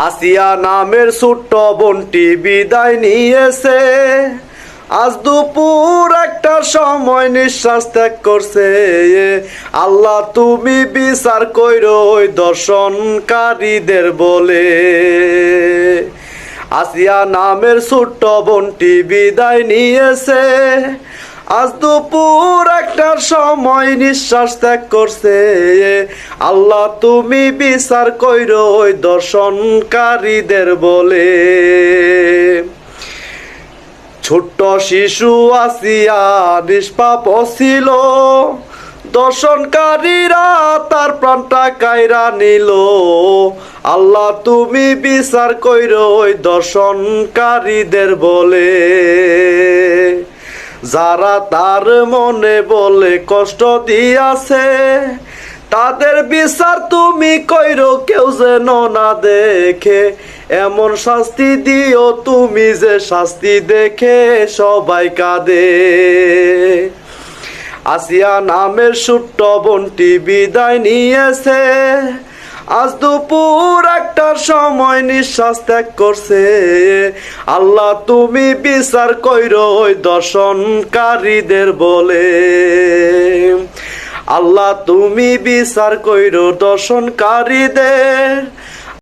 আসিয়া নামের ছোট্ট বোনটি বিদায় নিয়েছে, আজ দুপুর একটা সময় নিঃশ্বাস ত্যাগ করছে। আল্লাহ তুমি বিচার কইরো ওই দর্শনকারীদের বলে। আসিয়া নামের ছোট্ট বোনটি বিদায় নিয়েছে, আজ দুপুর একটার সময় নিঃশ্বাস ত্যাগ করছে। আল্লাহ তুমি বিচার কইরো ওই দর্শনকারীদের বলে। ছোট্ট শিশু আসিয়া নিষ্পাপ ছিল, দর্শনকারীরা তার প্রাণটা কাইরা নিল। আল্লাহ তুমি বিচার কইরো ওই দর্শনকারীদের বলে। যারা তার মনে বলে কষ্ট দিয়াছে, তাদের বিচার তুমি কইরো কেউ যেন না দেখে। এমন শাস্তি দিও তুমি যে শাস্তি দেখে সবাই কাঁদে। আসিয়া নামের ছোট্ট বোনটি বিদায় নিয়েছে, আজ দুপুর একটার সময় নিঃশ্বাস ত্যাগ করছে। আল্লাহ তুমি বিচার কইরো ওই দর্শনকারীদের বলে। আল্লাহ তুমি বিচার কইরো দর্শনকারীদের